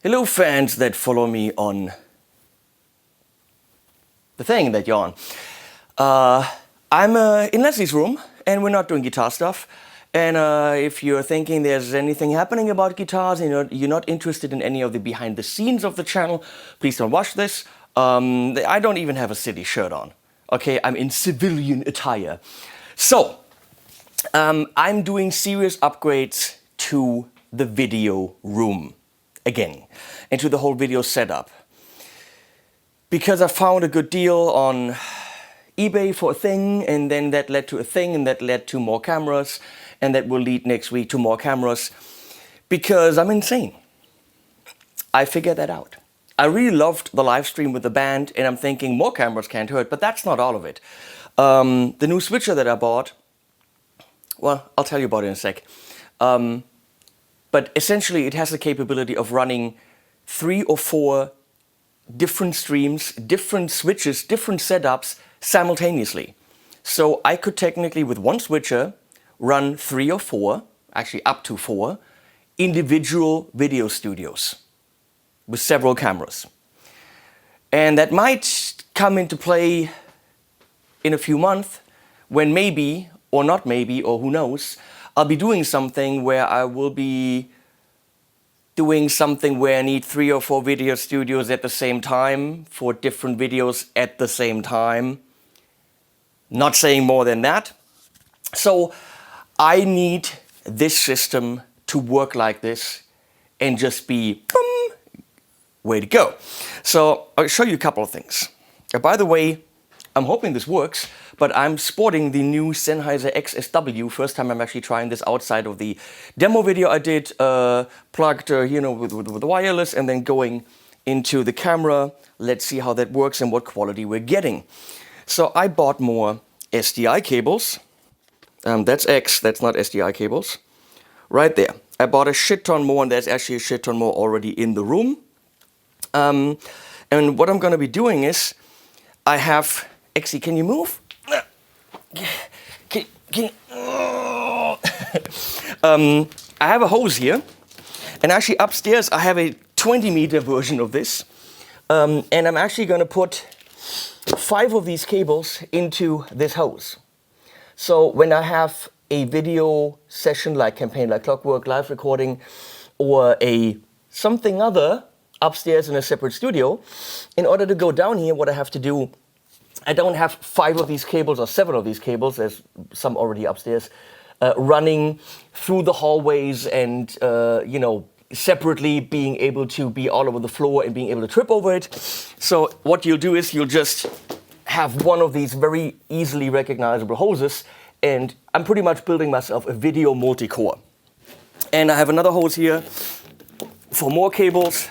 Hello fans that follow me on the thing that you're on. I'm in Leslie's room and we're not doing guitar stuff. And if you're thinking there's anything happening about guitars and you're not interested in any of the behind the scenes of the channel, please don't watch this. I don't even have a city shirt on. Okay, I'm in civilian attire. So, I'm doing serious upgrades to the video room again, and to the whole video setup. Because I found a good deal on eBay for a thing, and then that led to a thing, and that led to more cameras, and that will lead next week to more cameras. Because I'm insane. I figured that out. I really loved the live stream with the band, and I'm thinking more cameras can't hurt, but that's not all of it. The new switcher that I bought, well, I'll tell you about it in a sec. But essentially it has the capability of running 3 or 4 different streams, different switches, different setups simultaneously. So I could technically, with one switcher, run 3 or 4, actually up to 4, individual video studios with several cameras. And that might come into play in a few months when maybe, or not maybe, or who knows, I'll be doing something where I will be doing something where I need 3 or 4 video studios at the same time for different videos at the same time. Not saying more than that. So I need this system to work like this and just be boom, way to go. So I'll show you a couple of things. By the way, I'm hoping this works, but I'm sporting the new Sennheiser XSW. First time I'm actually trying this outside of the demo video I did, plugged with wireless and then going into the camera. Let's see how that works and what quality we're getting. So I bought more SDI cables. That's X, that's not SDI cables. Right there. I bought a shit ton more, and there's actually a shit ton more already in the room. And what I'm going to be doing is, I have... Exy, can you move? Can I have a hose here, and actually upstairs I have a 20-meter version of this, and I'm actually going to put 5 of these cables into this hose. So when I have a video session like Campaign Like Clockwork, live recording, or a something other upstairs in a separate studio, in order to go down here, what I have to do, I don't have 5 of these cables or 7 of these cables, there's some already upstairs, running through the hallways and, separately being able to be all over the floor and being able to trip over it. So what you'll do is you'll just have one of these very easily recognizable hoses, and I'm pretty much building myself a video multi-core. And I have another hose here for more cables.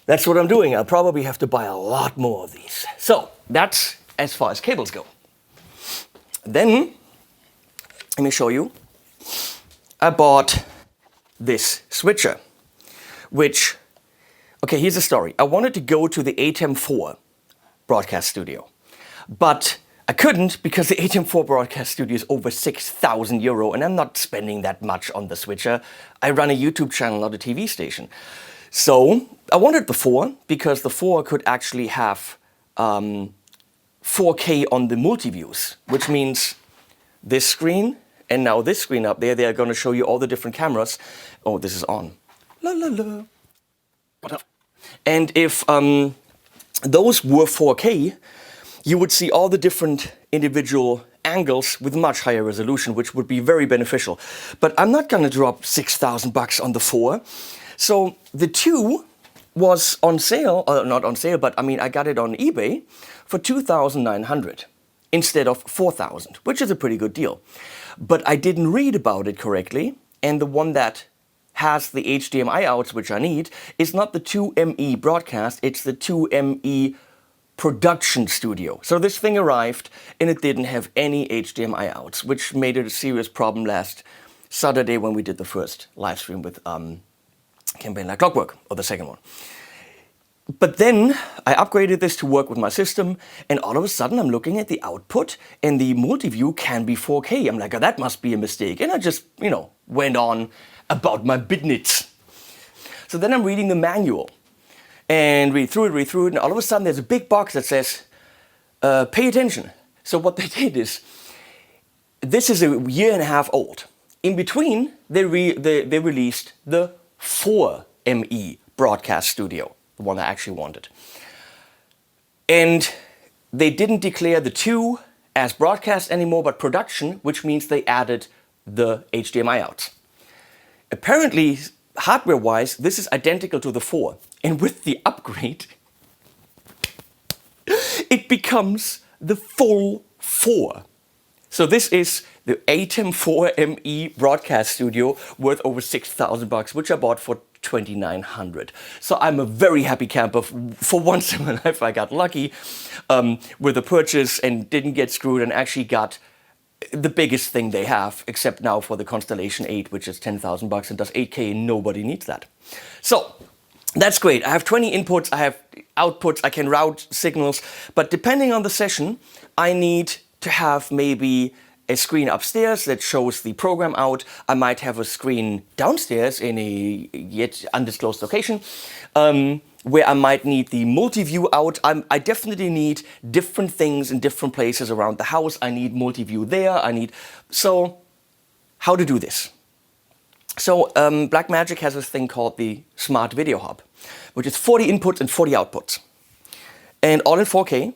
That's what I'm doing. I'll probably have to buy a lot more of these. So that's as far as cables go. Then, let me show you. I bought this switcher, which, okay, here's the story. I wanted to go to the ATEM 4 broadcast studio, but I couldn't because the ATEM 4 broadcast studio is over 6,000 euro, and I'm not spending that much on the switcher. I run a YouTube channel, not a TV station. So I wanted the 4 because the 4 could actually have 4K on the multi-views, which means this screen and now this screen up there, they are going to show you all the different cameras. Oh, this is on. La la la. And if those were 4K, you would see all the different individual angles with much higher resolution, which would be very beneficial. But I'm not going to drop 6,000 bucks on the 4. So the 2 was on sale, not on sale, but I mean, I got it on eBay for 2,900 instead of 4,000, which is a pretty good deal. But I didn't read about it correctly, and the one that has the HDMI outs, which I need, is not the 2ME broadcast, it's the 2ME production studio. So this thing arrived, and it didn't have any HDMI outs, which made it a serious problem last Saturday when we did the first live stream with Campaign Like Clockwork, or the second one. But then I upgraded this to work with my system, and all of a sudden I'm looking at the output, and the multi-view can be 4K. I'm like, oh, that must be a mistake. And I just, went on about my business. So then I'm reading the manual and read through it, and all of a sudden there's a big box that says, pay attention. So what they did is, this is a year and a half old. In between, they released the 4ME broadcast studio, the one I actually wanted. And they didn't declare the 2 as broadcast anymore, but production, which means they added the HDMI out. Apparently, hardware-wise, this is identical to the 4. And with the upgrade, it becomes the full 4. So this is the ATEM 4ME broadcast studio worth over $6,000, which I bought for $2,900. So I'm a very happy camper. For once in my life, I got lucky with the purchase and didn't get screwed, and actually got the biggest thing they have, except now for the Constellation 8, which is $10,000 and does 8K, and nobody needs that. So that's great. I have 20 inputs, I have outputs, I can route signals, but depending on the session, I need to have maybe a screen upstairs that shows the program out. I might have a screen downstairs in a yet undisclosed location, where I might need the multi-view out. I definitely need different things in different places around the house. I need multi-view there. So how to do this? So Blackmagic has this thing called the Smart Video Hub, which is 40 inputs and 40 outputs, and all in 4K.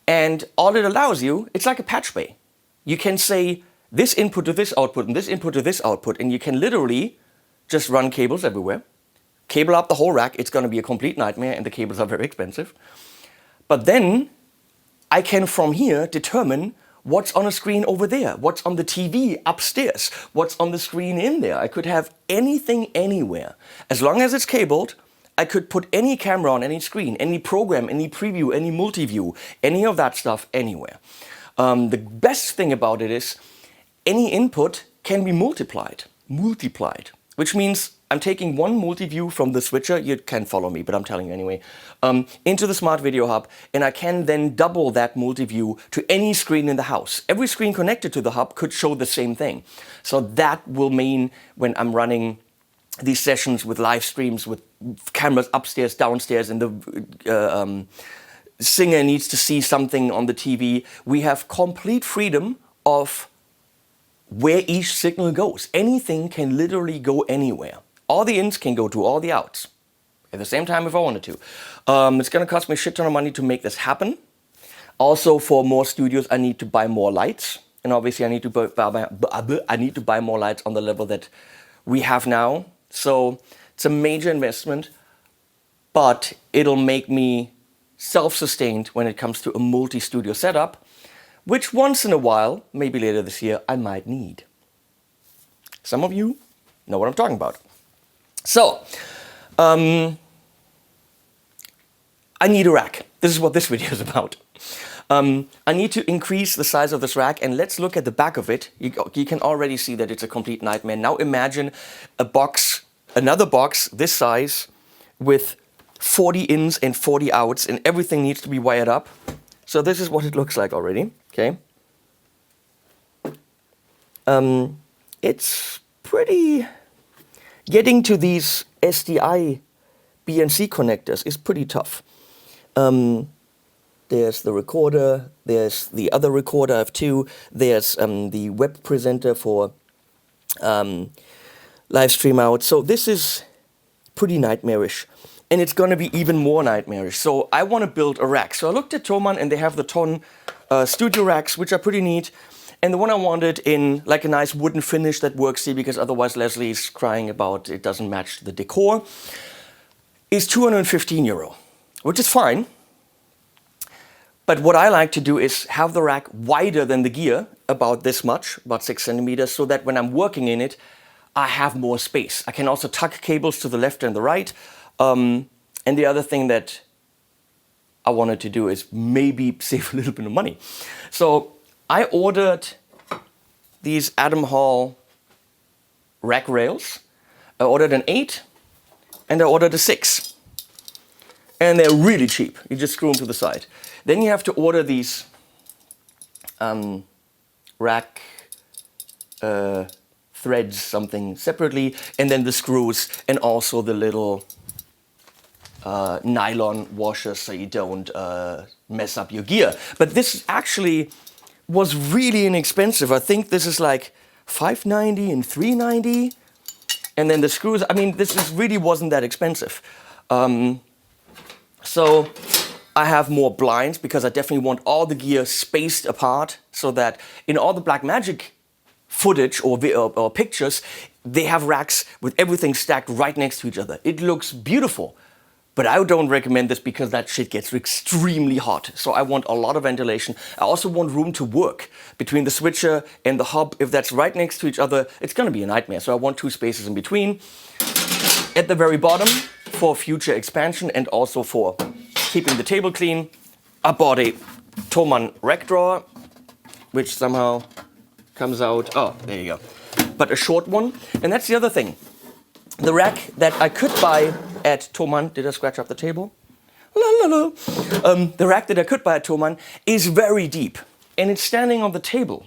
And all it allows you, it's like a patch bay. You can say this input to this output and this input to this output, and you can literally just run cables everywhere. Cable up the whole rack, it's going to be a complete nightmare, and the cables are very expensive. But then I can from here determine what's on a screen over there, what's on the TV upstairs, what's on the screen in there. I could have anything anywhere. As long as it's cabled, I could put any camera on any screen, any program, any preview, any multi-view, any of that stuff anywhere. The best thing about it is any input can be multiplied, which means I'm taking one multi-view from the switcher, you can't follow me, but I'm telling you anyway, into the Smart Video Hub, and I can then double that multi-view to any screen in the house. Every screen connected to the hub could show the same thing. So that will mean when I'm running these sessions with live streams, with cameras upstairs, downstairs, and the singer needs to see something on the TV, we have complete freedom of where each signal goes. Anything can literally go anywhere. All the ins can go to all the outs at the same time if I wanted to. It's going to cost me a shit ton of money to make this happen. Also, for more studios, I need to buy more lights. And obviously, I need to buy more lights on the level that we have now. So it's a major investment, but it'll make me self-sustained when it comes to a multi-studio setup, which once in a while, maybe later this year, I might need. Some of you know what I'm talking about. So, I need a rack. This is what this video is about. I need to increase the size of this rack, and let's look at the back of it. You can already see that it's a complete nightmare. Now imagine a box, another box this size with 40 ins and 40 outs, and everything needs to be wired up. So this is what it looks like already, okay? It's pretty... Getting to these SDI BNC connectors is pretty tough. There's the recorder, there's the other recorder, I have two, there's the web presenter for live stream out. So this is pretty nightmarish, and it's gonna be even more nightmarish. So I wanna build a rack. So I looked at Thomann, and they have the Thomann studio racks, which are pretty neat. And the one I wanted in like a nice wooden finish that works here, because otherwise Leslie's crying about it doesn't match the decor, is €215, which is fine. But what I like to do is have the rack wider than the gear, about this much, about 6 centimeters, so that when I'm working in it, I have more space. I can also tuck cables to the left and the right. And the other thing that I wanted to do is maybe save a little bit of money. So I ordered these Adam Hall rack rails. I ordered an 8 and I ordered a 6. And they're really cheap. You just screw them to the side. Then you have to order these rack threads something separately, and then the screws, and also the little nylon washers so you don't mess up your gear. But this actually was really inexpensive. I think this is like $5.90 and $3.90. And then the screws, I mean, this really wasn't that expensive. So I have more blinds because I definitely want all the gear spaced apart so that in all the Blackmagic footage or pictures, they have racks with everything stacked right next to each other. It looks beautiful, but I don't recommend this because that shit gets extremely hot. So I want a lot of ventilation. I also want room to work between the switcher and the hub. If that's right next to each other, it's gonna be a nightmare. So I want 2 spaces in between. At the very bottom, for future expansion and also for keeping the table clean, I bought a Thomann rack drawer, which somehow comes out, oh, there you go. But a short one, and that's the other thing. The rack that I could buy at Thomann, did I scratch up the table? La la la. The rack that I could buy at Thomann is very deep, and it's standing on the table,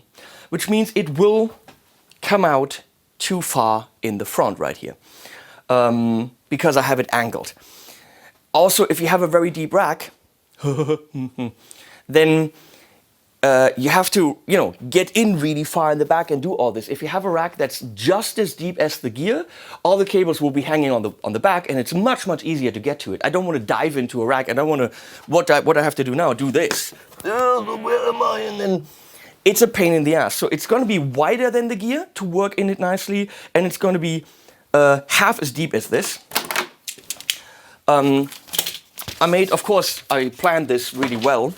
which means it will come out too far in the front right here, because I have it angled. Also, if you have a very deep rack, then you have to, get in really far in the back and do all this. If you have a rack that's just as deep as the gear, all the cables will be hanging on the back, and it's much, much easier to get to it. I don't want to dive into a rack, and I want to, what I have to do now, do this. Where am I? And then it's a pain in the ass. So it's going to be wider than the gear to work in it nicely, and it's going to be half as deep as this. I planned this really well.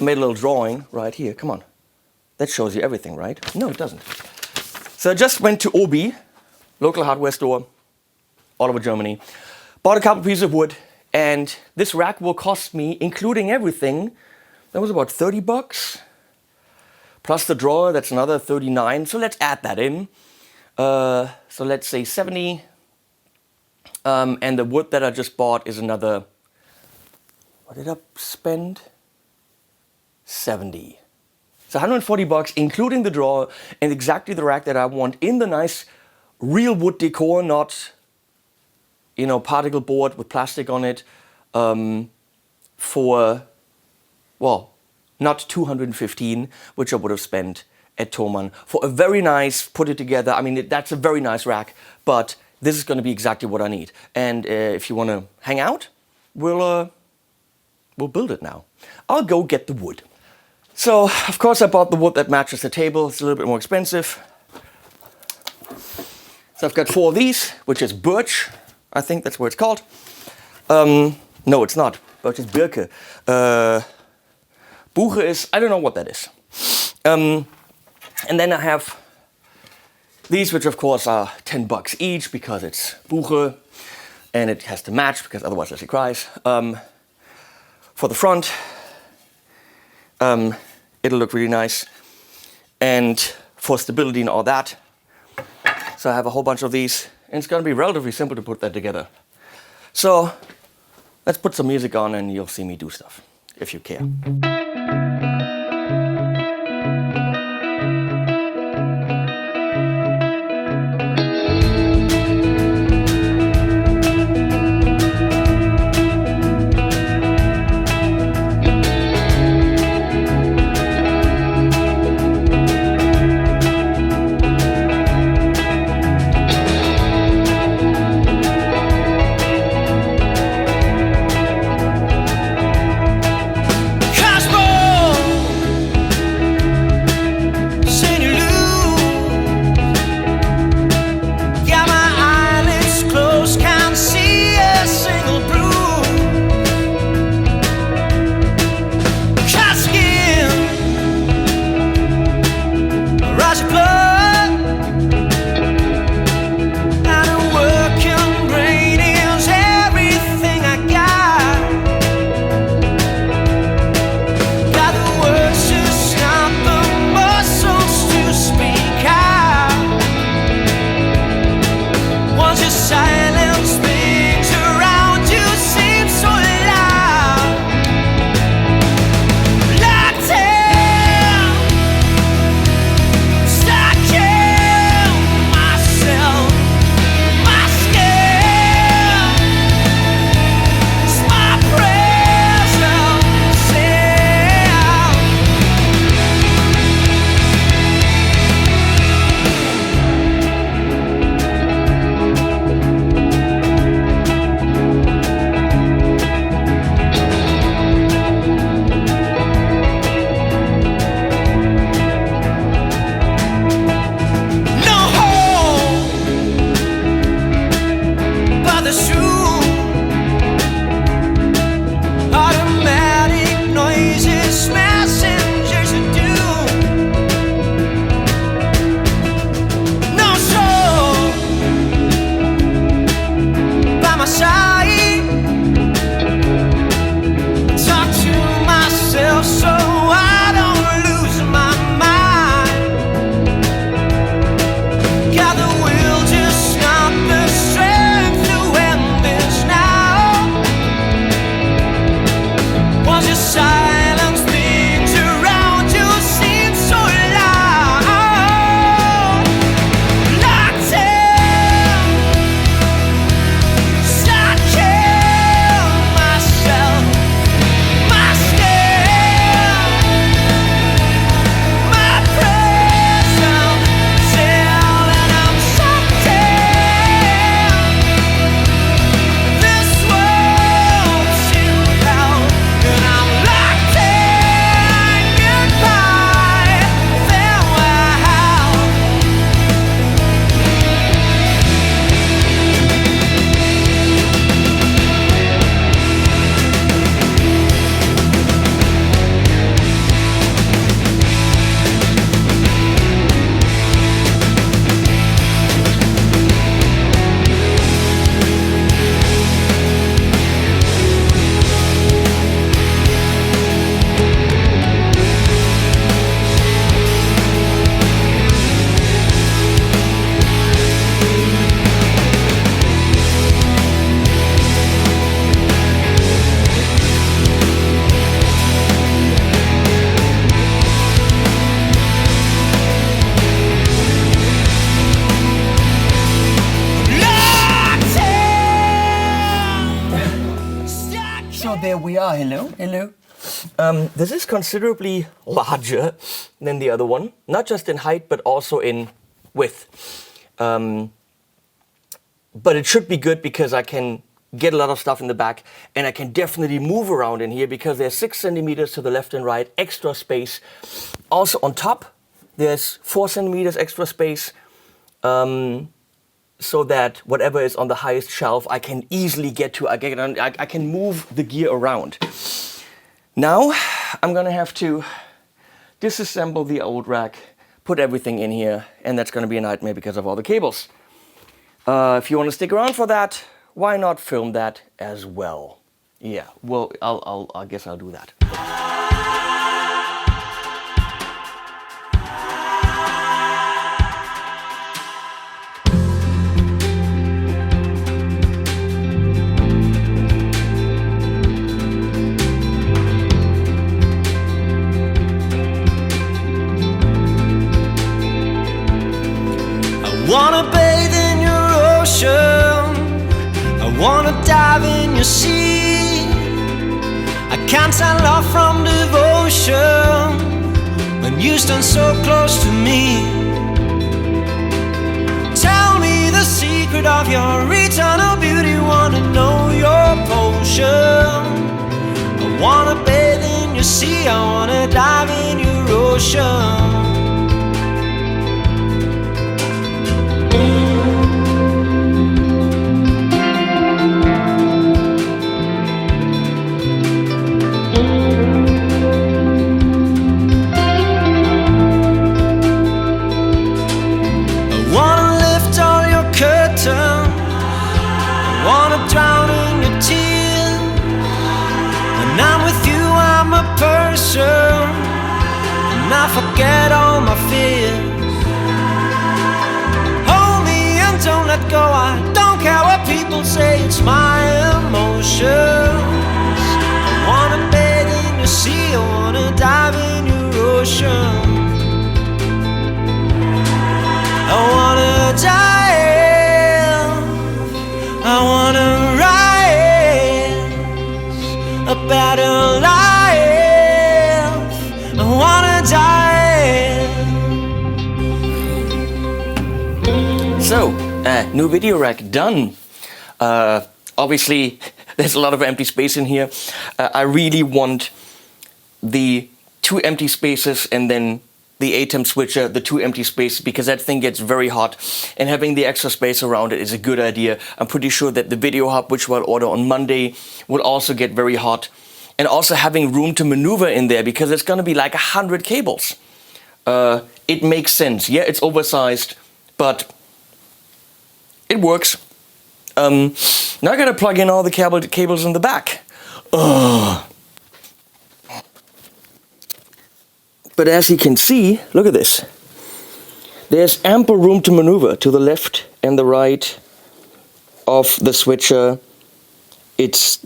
I made a little drawing right here. Come on. That shows you everything, right? No, it doesn't. So I just went to Obi, local hardware store, all over Germany, bought a couple pieces of wood, and this rack will cost me, including everything, that was about $30. Plus the drawer, that's another 39. So let's add that in. So let's say 70. And the wood that I just bought is another, what did I spend? 70. So $140, including the drawer and exactly the rack that I want in the nice real wood decor, not, particle board with plastic on it, for, well, not $215, which I would have spent at Thomann for a very nice, put it together. I mean, that's a very nice rack, but this is going to be exactly what I need. And if you want to hang out, we'll build it now. I'll go get the wood. So, of course, I bought the wood that matches the table. It's a little bit more expensive. So I've got 4 of these, which is birch. I think that's what it's called. No, it's not. Birch is Birke. Buche is, I don't know what that is. And then I have these, which of course are $10 each because it's Buche and it has to match because otherwise Leslie cries. For the front, it'll look really nice, and for stability and all that. So I have a whole bunch of these, and it's going to be relatively simple to put that together. So let's put some music on and you'll see me do stuff, if you care. Cosmo! so there we are. Hello, hello. This is considerably larger than the other one, not just in height, but also in width. But it should be good because I can get a lot of stuff in the back, and I can definitely move around in here because there's 6 centimeters to the left and right, extra space. Also on top, there's 4 centimeters extra space, so that whatever is on the highest shelf, I can easily get to. I can move the gear around. Now, I'm gonna have to disassemble the old rack, put everything in here, and that's gonna be a nightmare because of all the cables. If you want to stick around for that, why not film that as well? Yeah, well, I guess I'll do that. I wanna bathe in your ocean, I wanna dive in your sea. I can't tell love from devotion when you stand so close to me. Tell me the secret of your eternal beauty, wanna know your potion. I wanna bathe in your sea, I wanna dive in your ocean. I wanna drown in your tears. When I'm with you, I'm a person, and I forget all my fears. Hold me and don't let go, I don't care what people say, it's my emotions. I wanna bathe in your sea, I wanna dive in your ocean. I wanna dive, I wanna rise a better life. I wanna die. So, new video rack done. Obviously, there's a lot of empty space in here. I really want the 2 empty spaces and then the ATEM switcher, the 2 empty spaces, because that thing gets very hot, and having the extra space around it is a good idea. I'm pretty sure that the video hub, which we'll order on Monday, will also get very hot. And also having room to maneuver in there, because it's gonna be like 100 cables. It makes sense. Yeah, it's oversized, but it works. Now I gotta plug in all the cables in the back. Ugh. But as you can see, look at this. There's ample room to maneuver to the left and the right of the switcher. It's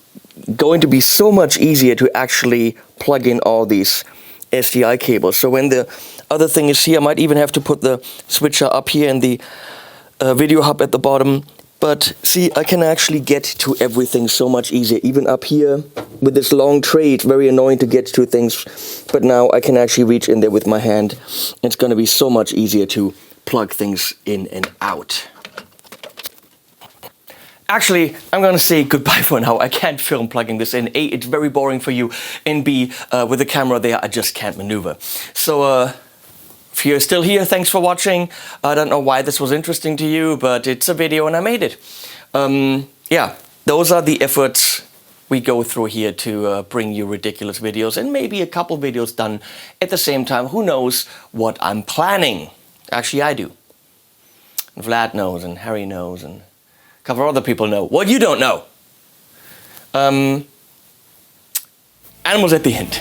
going to be so much easier to actually plug in all these SDI cables. So when the other thing is here, I might even have to put the switcher up here and the video hub at the bottom. But see, I can actually get to everything so much easier. Even up here with this long tray, it's very annoying to get to things. But now I can actually reach in there with my hand. It's going to be so much easier to plug things in and out. Actually, I'm going to say goodbye for now. I can't film plugging this in. A, it's very boring for you. And B, with the camera there, I just can't maneuver. So, if you're still here, thanks for watching. I don't know why this was interesting to you, but it's a video and I made it. Yeah, those are the efforts we go through here to bring you ridiculous videos, and maybe a couple videos done at the same time. Who knows what I'm planning? Actually, I do. And Vlad knows, and Harry knows, and a couple other people know. What you don't know. Animals at the end.